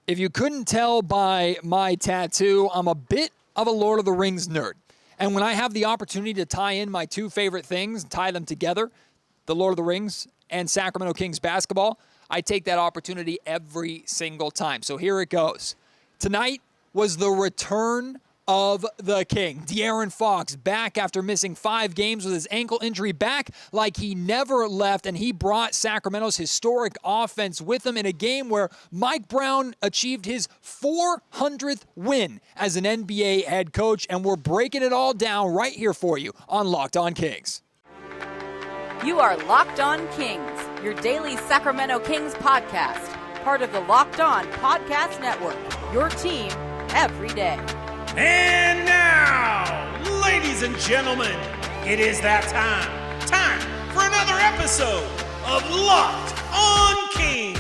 If you couldn't tell by my tattoo, I'm a bit of a Lord of the Rings nerd. And when I have the opportunity to tie in my two favorite things, tie them together, the Lord of the Rings and Sacramento Kings basketball, I take that opportunity every single time. So here it goes. Tonight was the return of the King. De'Aaron Fox back after missing 5 games with his ankle injury, back like he never left, and he brought Sacramento's historic offense with him in a game where Mike Brown achieved his 400th win as an NBA head coach, and we're breaking it all down right here for you on Locked On Kings. You are Locked On Kings, your daily Sacramento Kings podcast, part of the Locked On Podcast Network, your team every day. And now, ladies and gentlemen, it is that time. Time for another episode of Locked On Kings.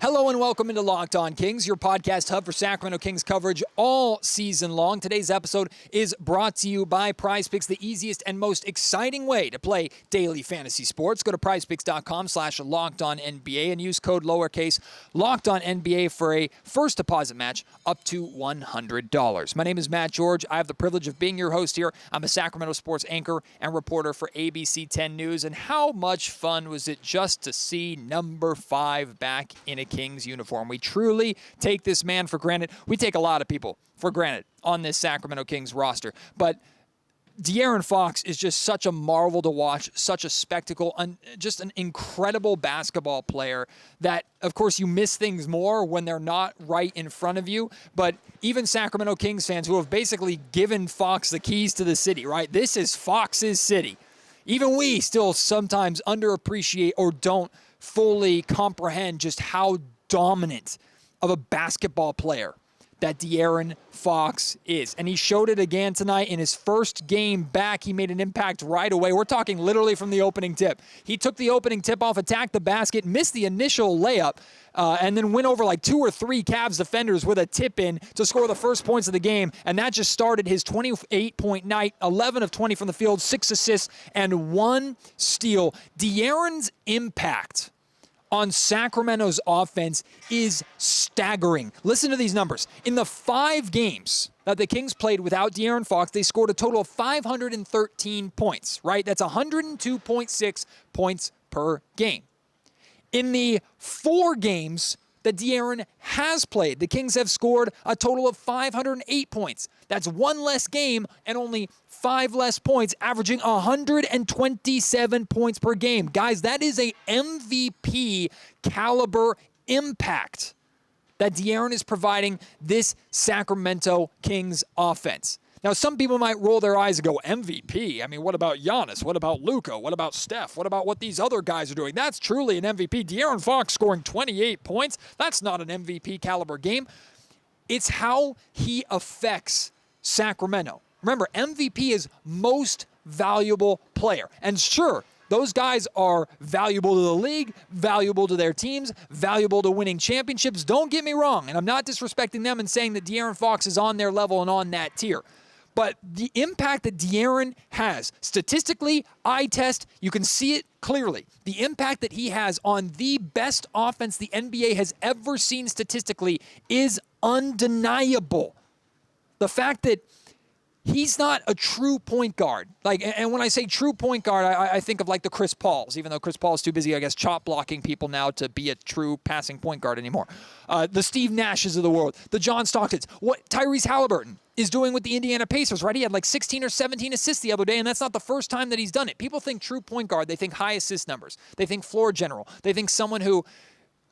Hello and welcome into Locked On Kings, your podcast hub for Sacramento Kings coverage all season long. Today's episode is brought to you by PrizePicks, the easiest and most exciting way to play daily fantasy sports. Go to prizepicks.com/LockedOnNBA and use code lowercase LockedOnNBA for a first deposit match up to $100. My name is Matt George. I have the privilege of being your host here. I'm a Sacramento sports anchor and reporter for ABC 10 News. And how much fun was it just to see number 5 back in a Kings uniform? We truly take this man for granted. We take a lot of people for granted on this Sacramento Kings roster. But De'Aaron Fox is just such a marvel to watch, such a spectacle, just an incredible basketball player that, of course, you miss things more when they're not right in front of you. But even Sacramento Kings fans who have basically given Fox the keys to the city, right? This is Fox's city. Even we still sometimes underappreciate or don't fully comprehend just how dominant of a basketball player that De'Aaron Fox is. And he showed it again tonight in his first game back. He made an impact right away. We're talking literally from the opening tip. He took the opening tip-off, attacked the basket, missed the initial layup, and then went over like 2 or 3 Cavs defenders with a tip-in to score the first points of the game. And that just started his 28-point night, 11 of 20 from the field, 6 assists, and 1 steal. De'Aaron's impact on Sacramento's offense is staggering. Listen to these numbers. In the 5 games that the Kings played without De'Aaron Fox, they scored a total of 513 points, right? That's 102.6 points per game. In the 4 games that De'Aaron has played, the Kings have scored a total of 508 points. That's 1 less game and only 5 less points, averaging 127 points per game. Guys, that is a MVP caliber impact that De'Aaron is providing this Sacramento Kings offense. Now, some people might roll their eyes and go, MVP? I mean, what about Giannis? What about Luka? What about Steph? What about what these other guys are doing? That's truly an MVP. De'Aaron Fox scoring 28 points, that's not an MVP caliber game. It's how he affects Sacramento. Remember, MVP is most valuable player. And sure, those guys are valuable to the league, valuable to their teams, valuable to winning championships. Don't get me wrong, and I'm not disrespecting them and saying that De'Aaron Fox is on their level and on that tier. But the impact that De'Aaron has, statistically, eye test, you can see it clearly. The impact that he has on the best offense the NBA has ever seen statistically is undeniable. The fact that he's not a true point guard. And when I say true point guard, I think of like the Chris Pauls, even though Chris Paul is too busy, I guess, chop blocking people now to be a true passing point guard anymore. The Steve Nashes of the world, the John Stocktons, what Tyrese Halliburton is doing with the Indiana Pacers, right? He had like 16 or 17 assists the other day, and that's not the first time that he's done it. People think true point guard, they think high assist numbers. They think floor general. They think someone who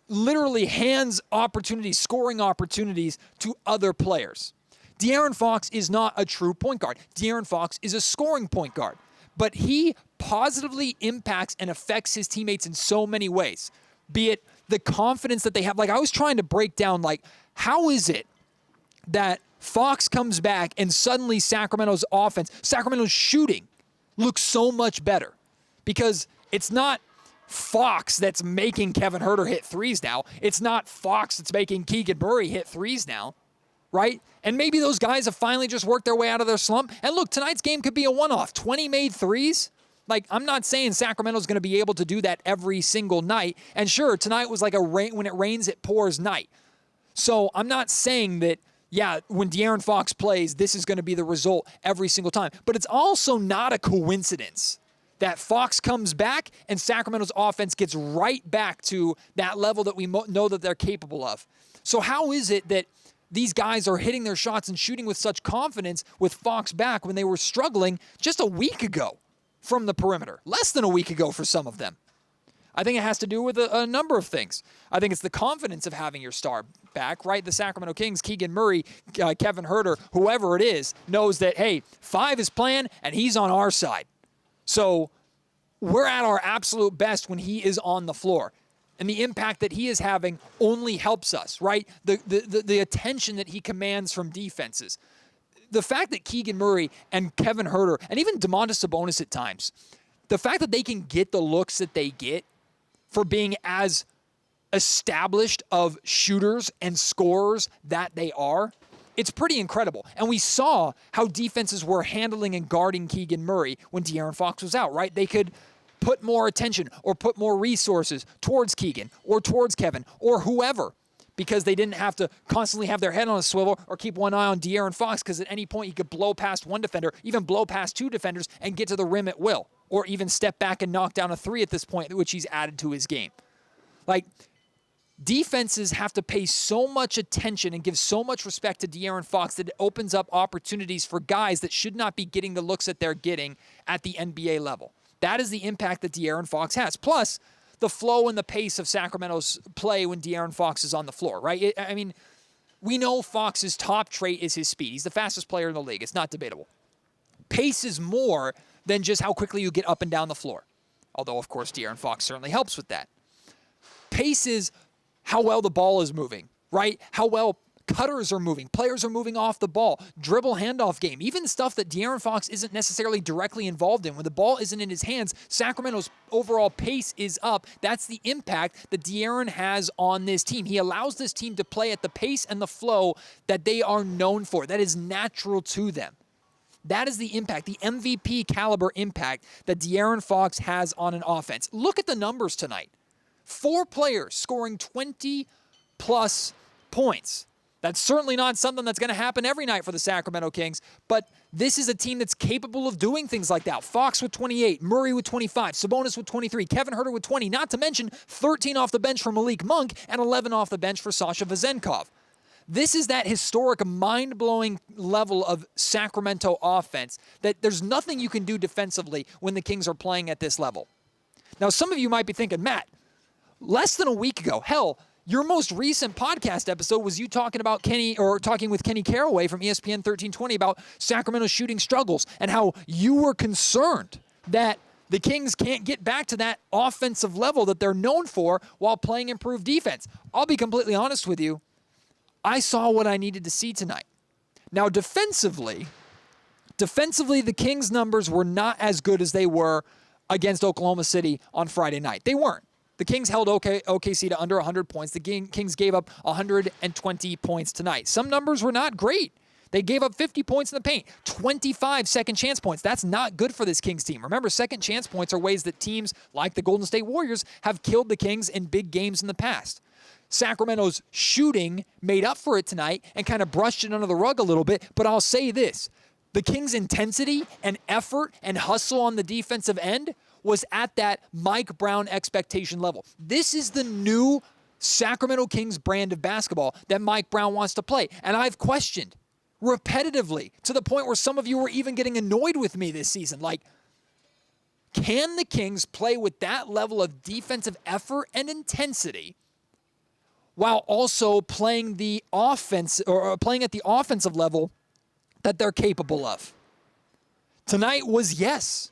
literally hands opportunities, scoring opportunities to other players. De'Aaron Fox is not a true point guard. De'Aaron Fox is a scoring point guard. But he positively impacts and affects his teammates in so many ways. Be it the confidence that they have. Like, I was trying to break down, like, how is it that Fox comes back and suddenly Sacramento's offense, Sacramento's shooting looks so much better? Because it's not Fox that's making Kevin Huerter hit threes now. It's not Fox that's making Keegan Murray hit threes now. Right? And maybe those guys have finally just worked their way out of their slump. And look, tonight's game could be a one-off. 20 made threes. Like, I'm not saying Sacramento's going to be able to do that every single night. And sure, tonight was like a rain, when it rains, it pours night. So I'm not saying that, yeah, when De'Aaron Fox plays, this is going to be the result every single time. But it's also not a coincidence that Fox comes back and Sacramento's offense gets right back to that level that we know that they're capable of. So how is it that these guys are hitting their shots and shooting with such confidence with Fox back when they were struggling just a week ago from the perimeter? Less than a week ago for some of them. I think it has to do with a number of things. I think it's the confidence of having your star back, right? The Sacramento Kings, Keegan Murray, Kevin Huerter, whoever it is, knows that, hey, Five is playing and he's on our side. So we're at our absolute best when he is on the floor. And the impact that he is having only helps us, right? The attention that he commands from defenses. The fact that Keegan Murray and Kevin Huerter, and even Domantas Sabonis at times, the fact that they can get the looks that they get for being as established of shooters and scorers that they are, it's pretty incredible. And we saw how defenses were handling and guarding Keegan Murray when De'Aaron Fox was out, right? They could put more attention or put more resources towards Keegan or towards Kevin or whoever, because they didn't have to constantly have their head on a swivel or keep one eye on De'Aaron Fox, because at any point he could blow past one defender, even blow past two defenders and get to the rim at will, or even step back and knock down a three at this point, which he's added to his game. Like, defenses have to pay so much attention and give so much respect to De'Aaron Fox that it opens up opportunities for guys that should not be getting the looks that they're getting at the NBA level. That is the impact that De'Aaron Fox has. Plus, the flow and the pace of Sacramento's play when De'Aaron Fox is on the floor, right? I mean, we know Fox's top trait is his speed. He's the fastest player in the league. It's not debatable. Pace is more than just how quickly you get up and down the floor. Although, of course, De'Aaron Fox certainly helps with that. Pace is how well the ball is moving, right? How well cutters are moving, players are moving off the ball, dribble handoff game, even stuff that De'Aaron Fox isn't necessarily directly involved in. When the ball isn't in his hands, Sacramento's overall pace is up. That's the impact that De'Aaron has on this team. He allows this team to play at the pace and the flow that they are known for. That is natural to them. That is the impact, the MVP caliber impact that De'Aaron Fox has on an offense. Look at the numbers tonight. 4 players scoring 20-plus points. That's certainly not something that's going to happen every night for the Sacramento Kings, but this is a team that's capable of doing things like that. Fox with 28, Murray with 25, Sabonis with 23, Kevin Huerter with 20, not to mention 13 off the bench for Malik Monk and 11 off the bench for Sasha Vezenkov. This is that historic, mind-blowing level of Sacramento offense that there's nothing you can do defensively when the Kings are playing at this level. Now, some of you might be thinking, Matt, less than a week ago, hell, your most recent podcast episode was you talking with Kenny Caraway from ESPN 1320 about Sacramento shooting struggles and how you were concerned that the Kings can't get back to that offensive level that they're known for while playing improved defense. I'll be completely honest with you. I saw what I needed to see tonight. Now, defensively, the Kings' numbers were not as good as they were against Oklahoma City on Friday night. They weren't. The Kings held OKC to under 100 points. The Kings gave up 120 points tonight. Some numbers were not great. They gave up 50 points in the paint, 25 second chance points. That's not good for this Kings team. Remember, second chance points are ways that teams like the Golden State Warriors have killed the Kings in big games in the past. Sacramento's shooting made up for it tonight and kind of brushed it under the rug a little bit, but I'll say this. The Kings' intensity and effort and hustle on the defensive end was at that Mike Brown expectation level. This is the new Sacramento Kings brand of basketball that Mike Brown wants to play. And I've questioned repetitively to the point where some of you were even getting annoyed with me this season. Like, can the Kings play with that level of defensive effort and intensity while also playing the offense or playing at the offensive level that they're capable of? Tonight was yes.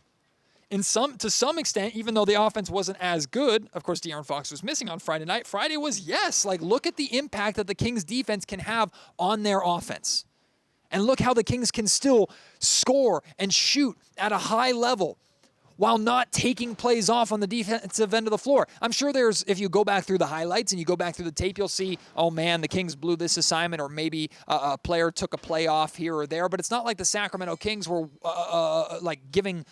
To some extent, even though the offense wasn't as good, of course, De'Aaron Fox was missing on Friday night. Friday was yes. Like, look at the impact that the Kings defense can have on their offense. And look how the Kings can still score and shoot at a high level while not taking plays off on the defensive end of the floor. I'm sure if you go back through the highlights and you go back through the tape, you'll see, oh man, the Kings blew this assignment, or maybe a player took a play off here or there. But it's not like the Sacramento Kings were giving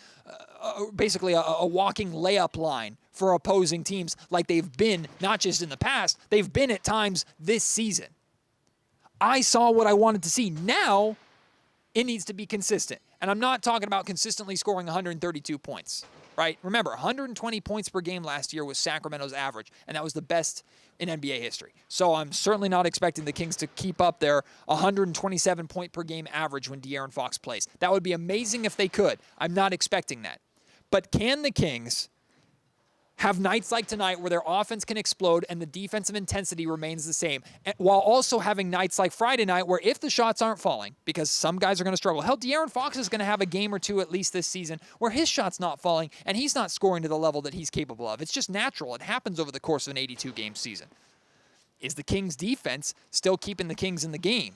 basically a walking layup line for opposing teams like they've been, not just in the past, they've been at times this season. I saw what I wanted to see. Now, it needs to be consistent. And I'm not talking about consistently scoring 132 points, right? Remember, 120 points per game last year was Sacramento's average, and that was the best in NBA history. So I'm certainly not expecting the Kings to keep up their 127 point per game average when De'Aaron Fox plays. That would be amazing if they could. I'm not expecting that. But can the Kings have nights like tonight where their offense can explode and the defensive intensity remains the same, and while also having nights like Friday night where if the shots aren't falling, because some guys are going to struggle, hell, De'Aaron Fox is going to have a game or two at least this season where his shot's not falling and he's not scoring to the level that he's capable of. It's just natural. It happens over the course of an 82-game season. Is the Kings' defense still keeping the Kings in the game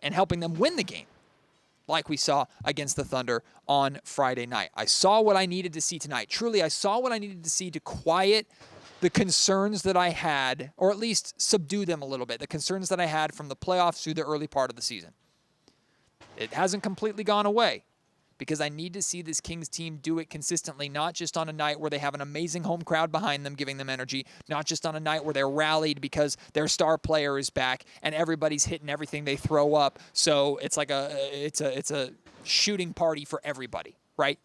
and helping them win the game, like we saw against the Thunder on Friday night? I saw what I needed to see tonight. Truly, I saw what I needed to see to quiet the concerns that I had, or at least subdue them a little bit, the concerns that I had from the playoffs through the early part of the season. It hasn't completely gone away, because I need to see this Kings team do it consistently, not just on a night where they have an amazing home crowd behind them giving them energy, not just on a night where they're rallied because their star player is back and everybody's hitting everything they throw up. So it's like it's a shooting party for everybody, right?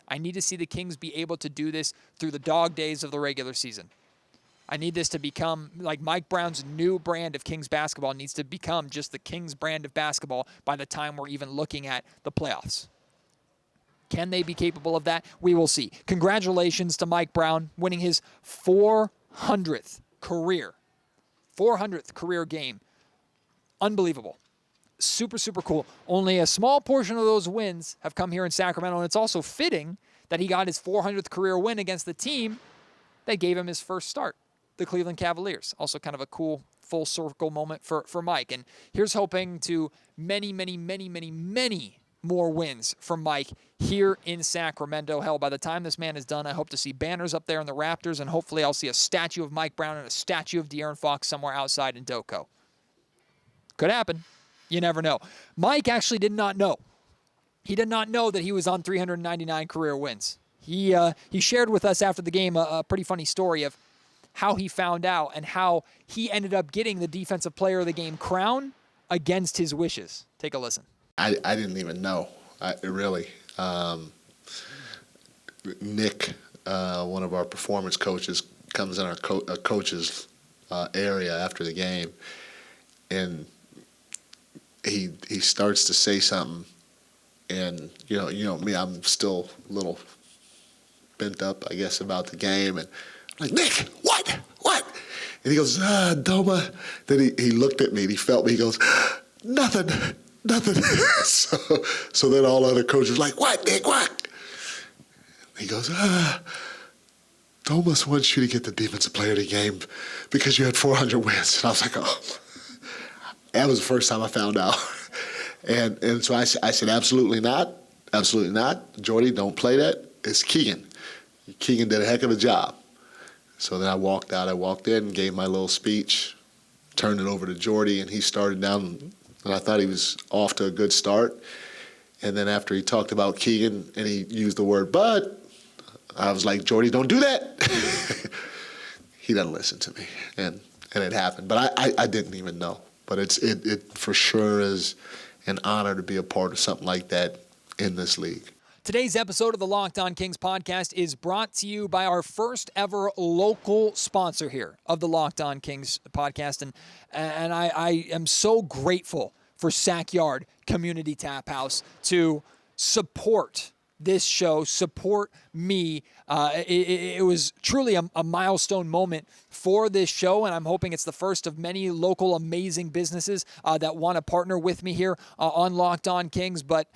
I need to see the Kings be able to do this through the dog days of the regular season. I need this to become, like Mike Brown's new brand of Kings basketball needs to become just the Kings brand of basketball by the time we're even looking at the playoffs. Can they be capable of that? We will see. Congratulations to Mike Brown winning his 400th career game. Unbelievable. Super, super cool. Only a small portion of those wins have come here in Sacramento, and it's also fitting that he got his 400th career win against the team that gave him his first start, the Cleveland Cavaliers. Also kind of a cool full circle moment for Mike. And here's hoping to many more wins from Mike here in Sacramento. Hell, by the time this man is done, I hope to see banners up there in the Raptors, and hopefully I'll see a statue of Mike Brown and a statue of De'Aaron Fox somewhere outside in Doco. Could happen. You never know. Mike actually did not know. He did not know that he was on 399 career wins. He shared with us after the game a pretty funny story of how he found out and how he ended up getting the Defensive Player of the Game crown against his wishes. Take a listen. I didn't even know, really. Nick, one of our performance coaches, comes in our coaches area after the game, and he starts to say something, and you know me, I'm still a little bent up, I guess, about the game, and I'm like, Nick, what? And he goes, Doma. Then he looked at me and he felt me. He goes, nothing. so then all other coaches like, what, Nick, what? He goes, Domas wants you to get the Defensive Player of the Game because you had 400 wins. And I was like, oh. That was the first time I found out. And so I said, absolutely not. Jordy, don't play that. It's Keegan. Keegan did a heck of a job. So then I walked out. I walked in, gave my little speech, turned it over to Jordy, and he started down. And I thought he was off to a good start. And then after he talked about Keegan and he used the word but, I was like, Jordy, don't do that. He doesn't listen to me. And it happened. But I didn't even know. But it for sure is an honor to be a part of something like that in this league. Today's episode of the Locked On Kings podcast is brought to you by our first ever local sponsor here of the Locked On Kings podcast. And I am so grateful for Sackyard Community Tap House to support this show, support me. It was truly a milestone moment for this show, and I'm hoping it's the first of many local amazing businesses that want to partner with me here on Locked On Kings. But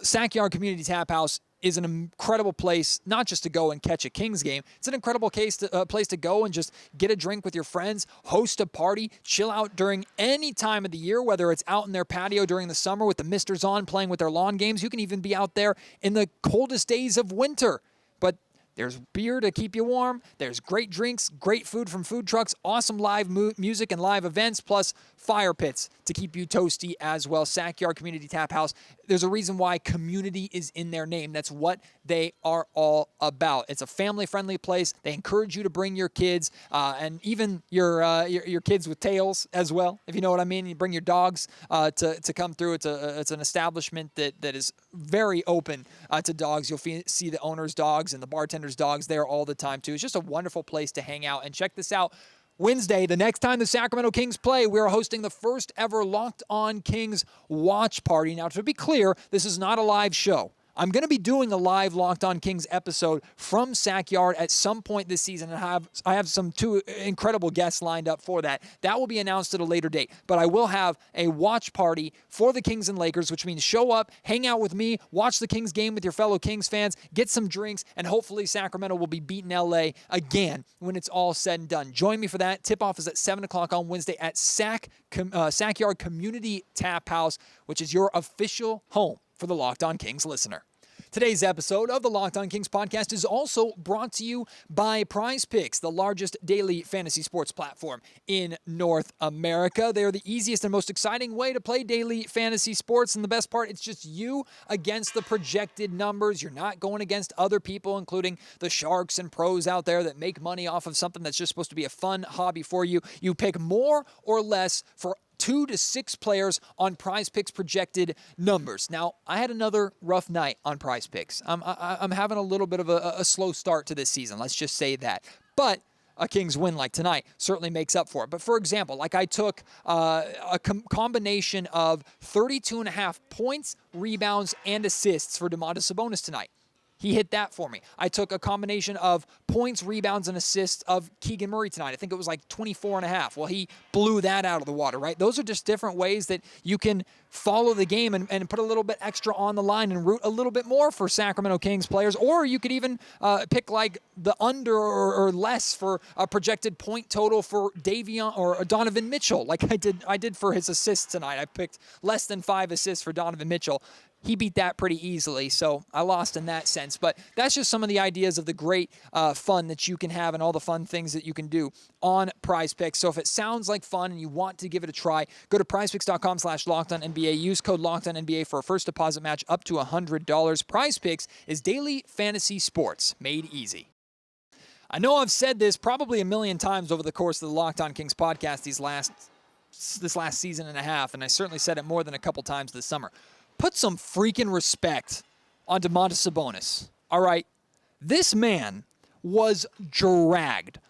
Sackyard Community Tap House is an incredible place, not just to go and catch a Kings game. It's an incredible place to go and just get a drink with your friends, host a party, chill out during any time of the year, whether it's out in their patio during the summer with the misters on playing with their lawn games. You can even be out there in the coldest days of winter. But there's beer to keep you warm. There's great drinks, great food from food trucks, awesome live music and live events, plus fire pits to keep you toasty as well. Sackyard Community Tap House. There's a reason why community is in their name. That's what they are all about. It's a family-friendly place. They encourage you to bring your kids and even your kids with tails as well, if you know what I mean. You bring your dogs to come through. It's an establishment that is very open to dogs. You'll see the owner's dogs and the bartender's dogs there all the time too. It's just a wonderful place to hang out. And check this out. Wednesday, the next time the Sacramento Kings play, we're hosting the first ever Locked On Kings watch party. Now, to be clear, this is not a live show. I'm going to be doing a live Locked On Kings episode from Sac Yard at some point this season, and I have some two incredible guests lined up for that. That will be announced at a later date, but I will have a watch party for the Kings and Lakers, which means show up, hang out with me, watch the Kings game with your fellow Kings fans, get some drinks, and hopefully Sacramento will be beating LA again when it's all said and done. Join me for that. Tip-off is at 7 o'clock on Wednesday at Sac Yard Community Tap House, which is your official home for the Locked On Kings listener. Today's episode of the Locked On Kings podcast is also brought to you by PrizePicks, the largest daily fantasy sports platform in North America. They are the easiest and most exciting way to play daily fantasy sports, and the best part, it's just you against the projected numbers. You're not going against other people, including the sharks and pros out there that make money off of something that's just supposed to be a fun hobby for you. You pick more or less for 2 to 6 players on PrizePicks projected numbers. Now, I had another rough night on PrizePicks. I'm having a little bit of a slow start to this season. Let's just say that. But a Kings win like tonight certainly makes up for it. But for example, like I took a combination of 32.5 points, rebounds, and assists for Domantas Sabonis tonight. He hit that for me. I took a combination of points, rebounds, and assists of Keegan Murray tonight. I think it was like 24.5. Well, he blew that out of the water, right? Those are just different ways that you can follow the game and put a little bit extra on the line and root a little bit more for Sacramento Kings players. Or you could even pick like the under or less for a projected point total for Davion or Donovan Mitchell, like I did for his assists tonight. I picked less than 5 assists for Donovan Mitchell. He beat that pretty easily, so I lost in that sense. But that's just some of the ideas of the great fun that you can have and all the fun things that you can do on PrizePicks. So if it sounds like fun and you want to give it a try, go to prizepicks.com/LockedOnNBA. Use code LockedOnNBA for a first deposit match up to $100. PrizePicks is daily fantasy sports made easy. I know I've said this probably a million times over the course of the Locked On Kings podcast this last season and a half, and I certainly said it more than a couple times this summer. Put some freaking respect on Domantas Sabonis, all right? This man was dragged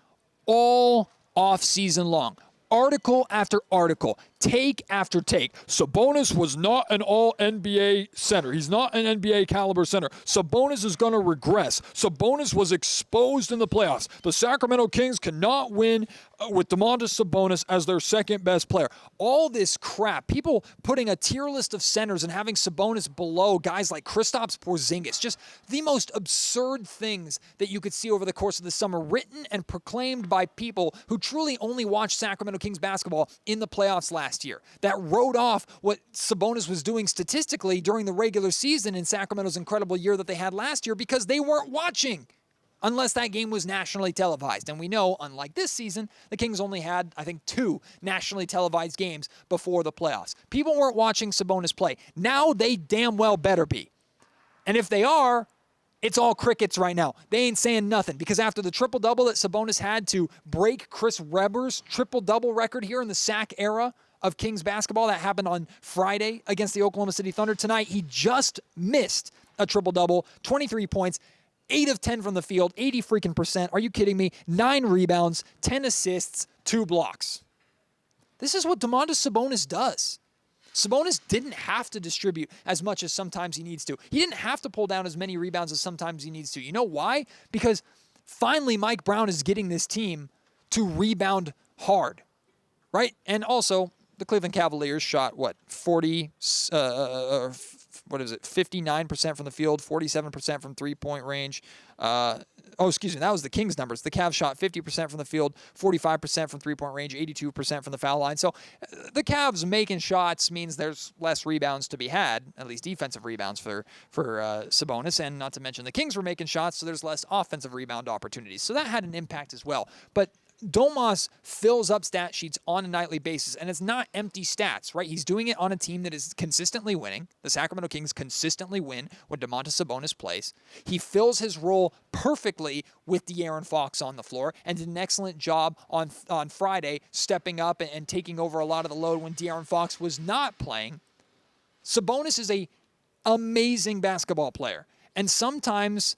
all off-season long. Article after article, take after take. Sabonis was not an all-NBA center. He's not an NBA caliber center. Sabonis is going to regress. Sabonis was exposed in the playoffs. The Sacramento Kings cannot win with Domantas Sabonis as their second best player. All this crap, people putting a tier list of centers and having Sabonis below guys like Kristaps Porzingis, just the most absurd things that you could see over the course of the summer, written and proclaimed by people who truly only watched Sacramento Kings basketball in the playoffs last year, that wrote off what Sabonis was doing statistically during the regular season in Sacramento's incredible year that they had last year because they weren't watching unless that game was nationally televised. And we know, unlike this season, the Kings only had, I think, 2 nationally televised games before the playoffs. People weren't watching Sabonis play. Now they damn well better be. And if they are, it's all crickets right now. They ain't saying nothing because after the triple-double that Sabonis had to break Chris Webber's triple-double record here in the Sac era of Kings basketball that happened on Friday against the Oklahoma City Thunder, tonight he just missed a triple-double, 23 points, 8 of 10 from the field, 80 freaking %. Are you kidding me? 9 rebounds, 10 assists, 2 blocks. This is what Domantas Sabonis does. Sabonis didn't have to distribute as much as sometimes he needs to. He didn't have to pull down as many rebounds as sometimes he needs to. You know why? Because finally Mike Brown is getting this team to rebound hard, right? And also, the Cleveland Cavaliers shot, 59% from the field, 47% from three-point range. That was the Kings numbers. The Cavs shot 50% from the field, 45% from three-point range, 82% from the foul line. So the Cavs making shots means there's less rebounds to be had, at least defensive rebounds for Sabonis, and not to mention the Kings were making shots, so there's less offensive rebound opportunities. So that had an impact as well. But Domas fills up stat sheets on a nightly basis, and it's not empty stats, right? He's doing it on a team that is consistently winning. The Sacramento Kings consistently win when Domantas Sabonis plays. He fills his role perfectly with De'Aaron Fox on the floor and did an excellent job on Friday stepping up and taking over a lot of the load when De'Aaron Fox was not playing. Sabonis is an amazing basketball player, and sometimes,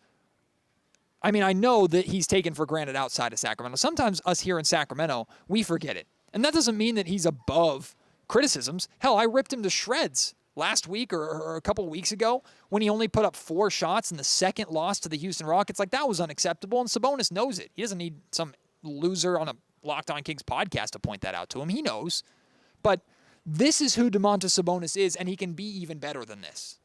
I mean, I know that he's taken for granted outside of Sacramento. Sometimes us here in Sacramento, we forget it. And that doesn't mean that he's above criticisms. Hell, I ripped him to shreds last week or a couple weeks ago when he only put up 4 shots in the second loss to the Houston Rockets. Like, that was unacceptable, and Sabonis knows it. He doesn't need some loser on a Locked On Kings podcast to point that out to him. He knows. But this is who Domantas Sabonis is, and he can be even better than this.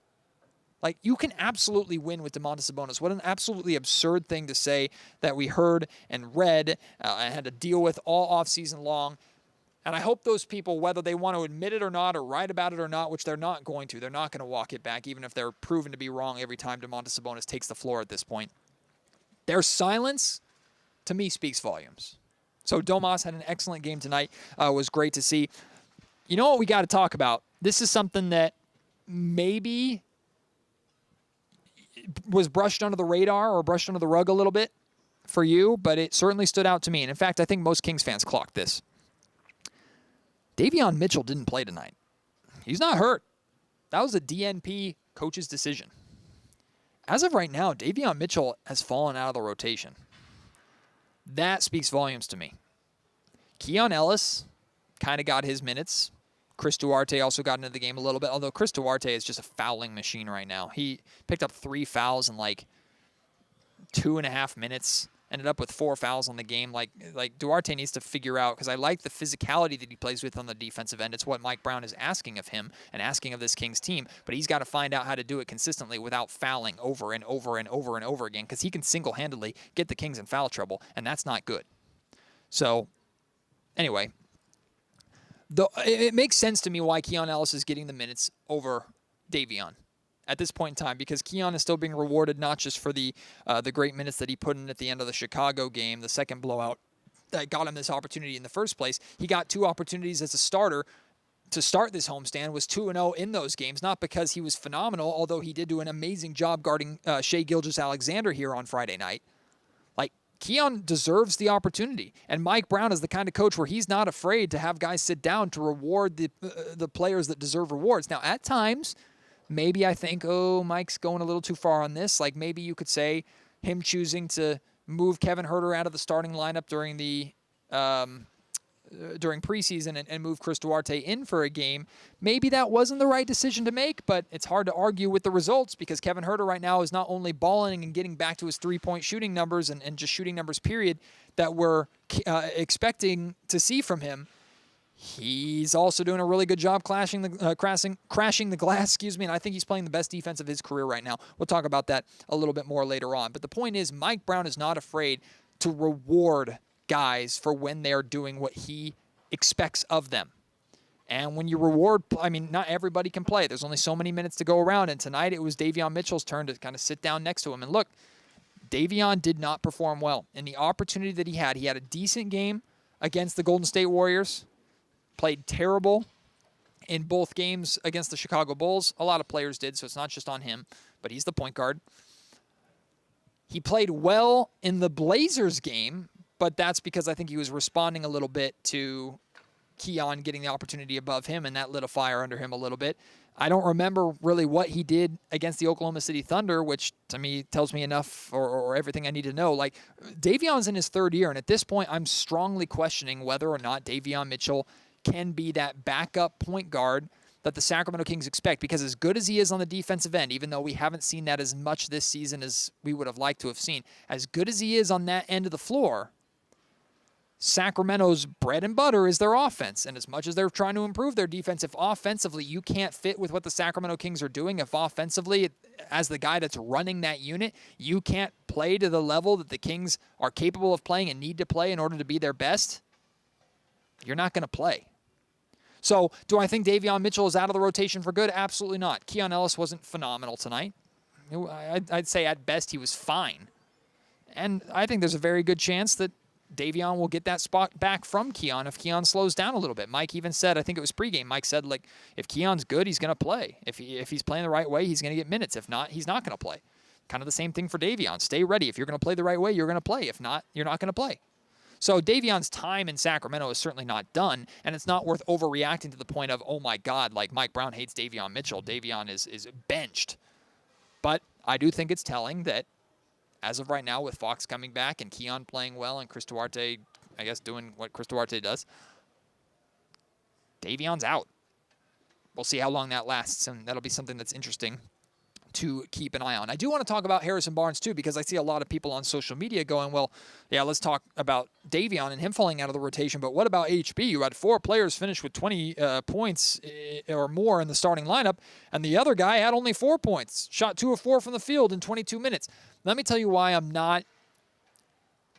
Like, you can absolutely win with Domantas Sabonis. What an absolutely absurd thing to say that we heard and read and had to deal with all offseason long. And I hope those people, whether they want to admit it or not or write about it or not, which they're not going to, they're not going to walk it back, even if they're proven to be wrong every time Domantas Sabonis takes the floor at this point. Their silence, to me, speaks volumes. So Domas had an excellent game tonight. It was great to see. You know what we got to talk about? This is something that maybe was brushed under the radar or brushed under the rug a little bit for you, but it certainly stood out to me. And in fact, I think most Kings fans clocked this. Davon Mitchell didn't play tonight. He's not hurt. That was a DNP coach's decision. As of right now, Davon Mitchell has fallen out of the rotation. That speaks volumes to me. Keon Ellis kind of got his minutes. Chris Duarte also got into the game a little bit, although Chris Duarte is just a fouling machine right now. He picked up 3 fouls in like 2.5 minutes, ended up with 4 fouls on the game. Like Duarte needs to figure out, because I like the physicality that he plays with on the defensive end. It's what Mike Brown is asking of him and asking of this Kings team, but he's got to find out how to do it consistently without fouling over and over and over and over again, because he can single-handedly get the Kings in foul trouble, and that's not good. So, anyway, it makes sense to me why Keon Ellis is getting the minutes over Davon at this point in time, because Keon is still being rewarded not just for the great minutes that he put in at the end of the Chicago game, the second blowout that got him this opportunity in the first place. He got 2 opportunities as a starter to start this homestand, was 2-0 in those games, not because he was phenomenal, although he did do an amazing job guarding Shai Gilgeous-Alexander here on Friday night. Keon deserves the opportunity, and Mike Brown is the kind of coach where he's not afraid to have guys sit down to reward the players that deserve rewards. Now, at times, maybe I think, Mike's going a little too far on this. Like, maybe you could say him choosing to move Kevin Huerter out of the starting lineup during the during preseason and move Chris Duarte in for a game. Maybe that wasn't the right decision to make, but it's hard to argue with the results, because Kevin Huerter right now is not only balling and getting back to his 3-point shooting numbers and just shooting numbers, period, that we're expecting to see from him. He's also doing a really good job crashing the glass, and I think he's playing the best defense of his career right now. We'll talk about that a little bit more later on. But the point is, Mike Brown is not afraid to reward guys for when they're doing what he expects of them. And when you reward, not everybody can play. There's only so many minutes to go around, and tonight it was Davon Mitchell's turn to kind of sit down next to him. And look, Davon did not perform well. In the opportunity that he had a decent game against the Golden State Warriors, played terrible in both games against the Chicago Bulls. A lot of players did, so it's not just on him, but he's the point guard. He played well in the Blazers game, but that's because I think he was responding a little bit to Keon getting the opportunity above him, and that lit a fire under him a little bit. I don't remember really what he did against the Oklahoma City Thunder, which to me tells me enough or everything I need to know. Like, Davion's in his 3rd year, and at this point I'm strongly questioning whether or not Davon Mitchell can be that backup point guard that the Sacramento Kings expect, because as good as he is on the defensive end, even though we haven't seen that as much this season as we would have liked to have seen, as good as he is on that end of the floor, Sacramento's bread and butter is their offense. And as much as they're trying to improve their defense, if offensively you can't fit with what the Sacramento Kings are doing, if offensively, as the guy that's running that unit, you can't play to the level that the Kings are capable of playing and need to play in order to be their best, you're not going to play. So, do I think Davon Mitchell is out of the rotation for good? Absolutely not. Keon Ellis wasn't phenomenal tonight. I'd say at best he was fine. And I think there's a very good chance that Davion will get that spot back from Keon if Keon slows down a little bit. Mike even said, I think it was pregame, Mike said, like, if Keon's good, he's going to play. If he's playing the right way, he's going to get minutes. If not, he's not going to play. Kind of the same thing for Davion. Stay ready. If you're going to play the right way, you're going to play. If not, you're not going to play. So Davion's time in Sacramento is certainly not done, and it's not worth overreacting to the point of, oh my God, like Mike Brown hates Davon Mitchell. Davon is benched. But I do think it's telling that as of right now, with Fox coming back and Keon playing well and Chris Duarte, I guess, doing what Chris Duarte does, Davion's out. We'll see how long that lasts, and that'll be something that's interesting to keep an eye on. I do want to talk about Harrison Barnes, too, because I see a lot of people on social media going, well, yeah, let's talk about Davion and him falling out of the rotation, but what about HB? You had 4 players finish with 20 points or more in the starting lineup, and the other guy had only 4 points, shot 2 of 4 from the field in 22 minutes. Let me tell you why I'm not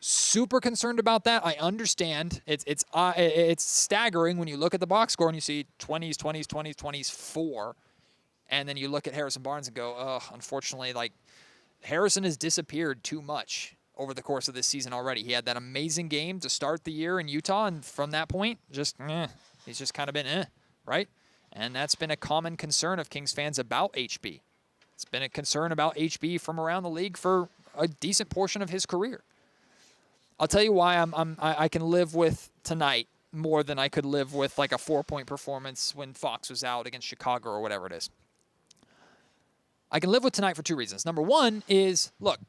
super concerned about that. I understand. It's staggering when you look at the box score and you see 20s, 20s, 20s, 20s, 4. And then you look at Harrison Barnes and go, oh, unfortunately, like, Harrison has disappeared too much over the course of this season already. He had that amazing game to start the year in Utah, and from that point, he's just kind of been right? And that's been a common concern of Kings fans about HB. It's been a concern about HB from around the league for a decent portion of his career. I'll tell you why I can live with tonight more than I could live with like a 4-point performance when Fox was out against Chicago or whatever it is. I can live with tonight for 2 reasons. Number one is, look,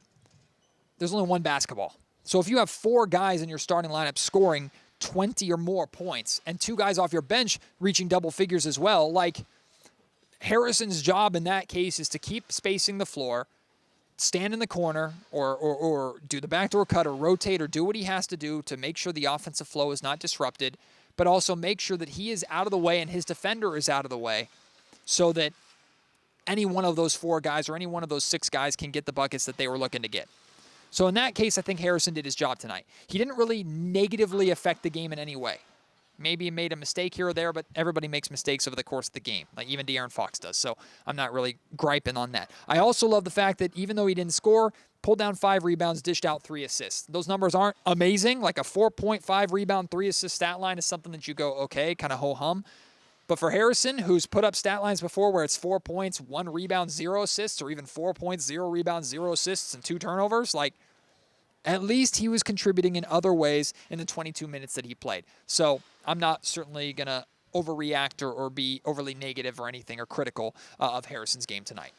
there's only one basketball. So if you have 4 guys in your starting lineup scoring 20 or more points and 2 guys off your bench reaching double figures as well, like, Harrison's job in that case is to keep spacing the floor, stand in the corner, or do the backdoor cut or rotate or do what he has to do to make sure the offensive flow is not disrupted, but also make sure that he is out of the way and his defender is out of the way so that any one of those 4 guys or any one of those 6 guys can get the buckets that they were looking to get. So in that case, I think Harrison did his job tonight. He didn't really negatively affect the game in any way. Maybe he made a mistake here or there, but everybody makes mistakes over the course of the game. Like even De'Aaron Fox does. So I'm not really griping on that. I also love the fact that even though he didn't score, pulled down 5 rebounds, dished out 3 assists. Those numbers aren't amazing. Like a 4.5 rebound, 3 assist stat line is something that you go, okay, kind of ho-hum. But for Harrison, who's put up stat lines before where it's 4 points, 1 rebound, 0 assists, or even 4 points, 0 rebounds, 0 assists, and 2 turnovers, like, at least he was contributing in other ways in the 22 minutes that he played. So I'm not certainly going to overreact or be overly negative or anything or critical of Harrison's game tonight.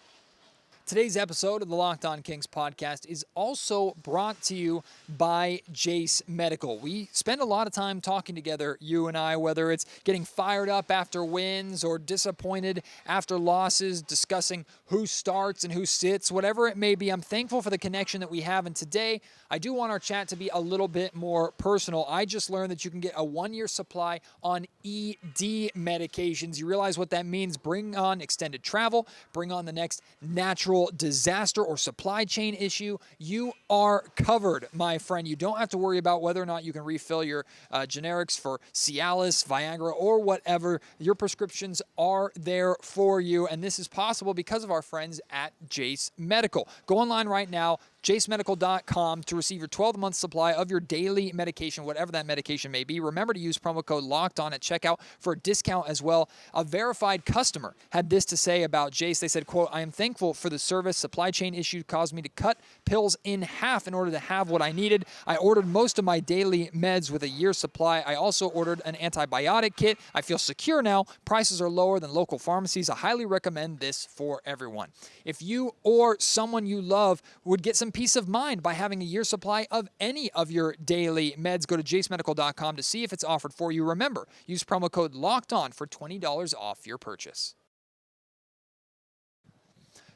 Today's episode of the Locked On Kings podcast is also brought to you by Jase Medical. We spend a lot of time talking together, you and I, whether it's getting fired up after wins or disappointed after losses, discussing who starts and who sits, whatever it may be. I'm thankful for the connection that we have. And today, I do want our chat to be a little bit more personal. I just learned that you can get a 1-year supply on ED medications. You realize what that means? Bring on extended travel, bring on the next natural disaster or supply chain issue, you are covered, my friend. You don't have to worry about whether or not you can refill your generics for Cialis, Viagra, or whatever. Your prescriptions are there for you, and this is possible because of our friends at Jase Medical. Go online right now, JaceMedical.com, to receive your 12-month supply of your daily medication, whatever that medication may be. Remember to use promo code LOCKEDON at checkout for a discount as well. A verified customer had this to say about Jase. They said, quote, "I am thankful for the service. Supply chain issue caused me to cut pills in half in order to have what I needed. I ordered most of my daily meds with a year's supply. I also ordered an antibiotic kit. I feel secure now. Prices are lower than local pharmacies. I highly recommend this for everyone." If you or someone you love would get some peace of mind by having a year's supply of any of your daily meds, go to JaceMedical.com to see if it's offered for you. Remember, use promo code LOCKEDON for $20 off your purchase.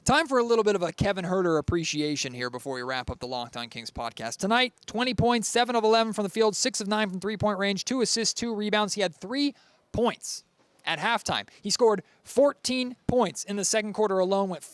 Time for a little bit of a Kevin Huerter appreciation here before we wrap up the Locked On Kings podcast. Tonight, 20 points, 7 of 11 from the field, 6 of 9 from three-point range, 2 assists, 2 rebounds. He had 3 points at halftime. He scored 14 points in the third quarter alone, went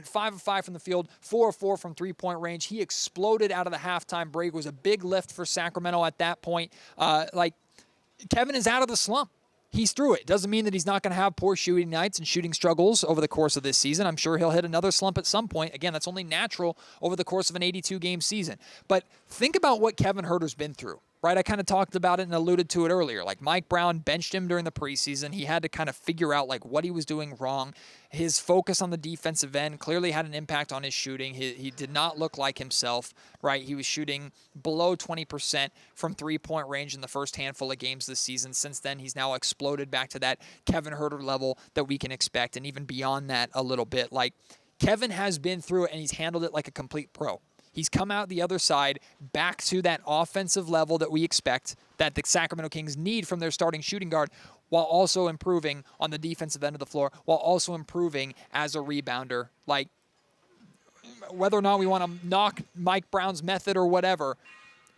5 of 5 from the field, 4 of 4 from three-point range. He exploded out of the halftime break. It was a big lift for Sacramento at that point. Kevin is out of the slump. he's through it. Doesn't mean that he's not going to have poor shooting nights and shooting struggles over the course of this season. I'm sure he'll hit another slump at some point. Again, that's only natural over the course of an 82-game season. But think about what Kevin Huerter's been through, right? I kind of talked about it and alluded to it earlier. Like, Mike Brown benched him during the preseason. He had to kind of figure out like what he was doing wrong. His focus on the defensive end clearly had an impact on his shooting. He did not look like himself, right? He was shooting below 20% from three-point range in the first handful of games this season. Since then, he's now exploded back to that Kevin Huerter level that we can expect, and even beyond that a little bit. Like, Kevin has been through it, and he's handled it like a complete pro. He's come out the other side back to that offensive level that we expect, that the Sacramento Kings need from their starting shooting guard, while also improving on the defensive end of the floor, while also improving as a rebounder. Like, whether or not we want to knock Mike Brown's method or whatever,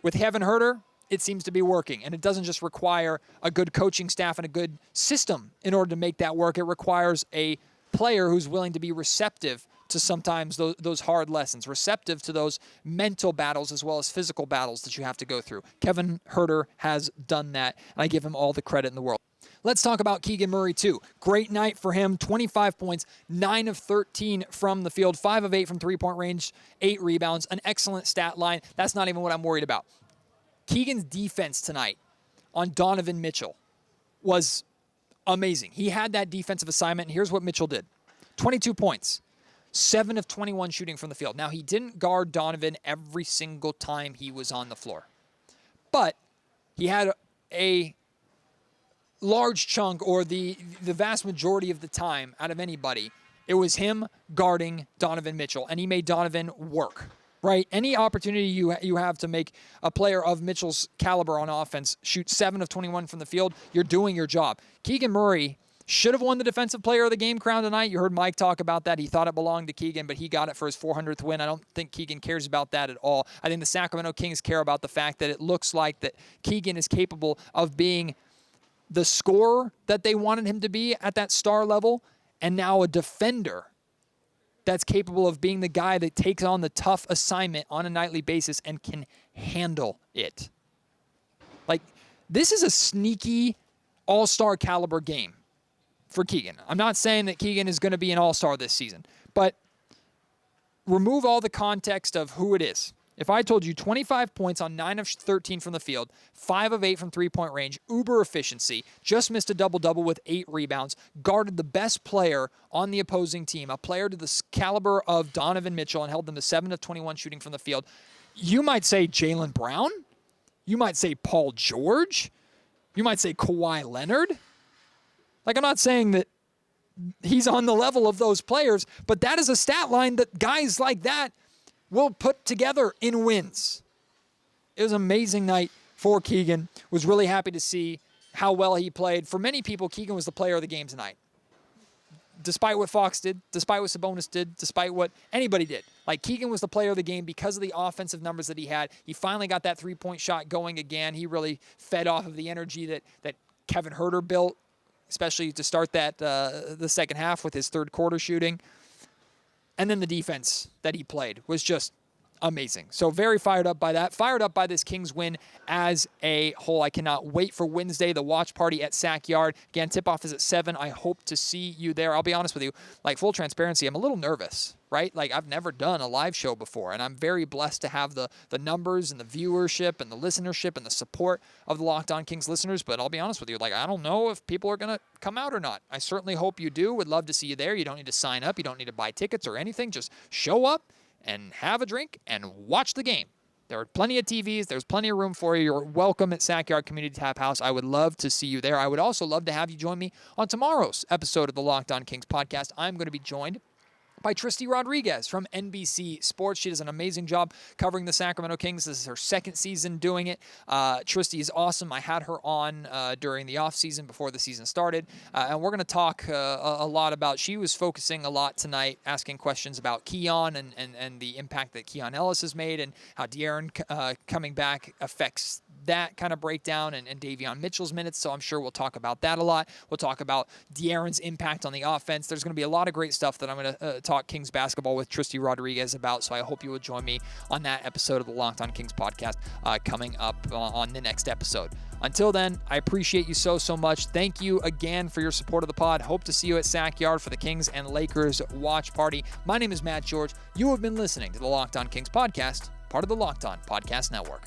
with Kevin Huerter, it seems to be working. And it doesn't just require a good coaching staff and a good system in order to make that work. It requires a player who's willing to be receptive to sometimes those hard lessons, receptive to those mental battles as well as physical battles that you have to go through. Kevin Huerter has done that, and I give him all the credit in the world. Let's talk about Keegan Murray, too. Great night for him. 25 points, 9 of 13 from the field, 5 of 8 from three-point range, 8 rebounds, an excellent stat line. That's not even what I'm worried about. Keegan's defense tonight on Davon Mitchell was amazing. He had that defensive assignment, and here's what Mitchell did. 22 points, 7 of 21 shooting from the field. Now, he didn't guard Donovan every single time he was on the floor, but he had a large chunk, or the vast majority of the time out of anybody, it was him guarding Davon Mitchell, and he made Donovan work, right? Any opportunity you have to make a player of Mitchell's caliber on offense shoot 7 of 21 from the field, you're doing your job. Keegan Murray should have won the Defensive Player of the Game crown tonight. You heard Mike talk about that. He thought it belonged to Keegan, but he got it for his 400th win. I don't think Keegan cares about that at all. I think the Sacramento Kings care about the fact that it looks like that Keegan is capable of being the scorer that they wanted him to be at that star level, and now a defender that's capable of being the guy that takes on the tough assignment on a nightly basis and can handle it. Like, this is a sneaky all-star caliber game for Keegan. I'm not saying that Keegan is going to be an all-star this season, but remove all the context of who it is. If I told you 25 points on 9 of 13 from the field, 5 of 8 from three-point range, uber efficiency, just missed a double-double with 8 rebounds, guarded the best player on the opposing team, a player to the caliber of Davon Mitchell, and held them to 7 of 21 shooting from the field, you might say Jaylen Brown. You might say Paul George. You might say Kawhi Leonard. Like, I'm not saying that he's on the level of those players, but that is a stat line that guys like that will put together in wins. It was an amazing night for Keegan. Was really happy to see how well he played. For many people, Keegan was the player of the game tonight. Despite what Fox did, despite what Sabonis did, despite what anybody did. Like, Keegan was the player of the game because of the offensive numbers that he had. He finally got that three-point shot going again. He really fed off of the energy that Kevin Huerter built, especially to start that the second half with his third quarter shooting. And then the defense that he played was just amazing. So very fired up by that. Fired up by this Kings win as a whole. I cannot wait for Wednesday, the watch party at Sac Yard. Again, tip-off is at 7. I hope to see you there. I'll be honest with you, like, full transparency, I'm a little nervous, right? Like, I've never done a live show before, and I'm very blessed to have the numbers and the viewership and the listenership and the support of the Locked On Kings listeners. But I'll be honest with you, like, I don't know if people are going to come out or not. I certainly hope you do. Would love to see you there. You don't need to sign up. You don't need to buy tickets or anything. Just show up and have a drink and watch the game. There are plenty of TVs. There's plenty of room for you. You're welcome at Sac Yard Community Tap House. I would love to see you there. I would also love to have you join me on tomorrow's episode of the Locked On Kings podcast. I'm going to be joined by Tristy Rodriguez from NBC Sports. She does an amazing job covering the Sacramento Kings. This is her second season doing it. Tristy is awesome. I had her on during the offseason before the season started, and we're going to talk a lot about, she was focusing a lot tonight, asking questions about Keon and the impact that Keon Ellis has made and how De'Aaron coming back affects that kind of breakdown and Davon Mitchell's minutes, so I'm sure we'll talk about that a lot. We'll talk about De'Aaron's impact on the offense. There's going to be a lot of great stuff that I'm going to talk Kings basketball with Tristy Rodriguez about, so I hope you will join me on that episode of the Locked On Kings podcast coming up on the next episode. Until then, I appreciate you so much. Thank you again for your support of the pod. Hope to see you at Sack Yard for the Kings and Lakers watch party. My name is Matt George. You have been listening to the Locked On Kings podcast, part of the Locked On Podcast Network.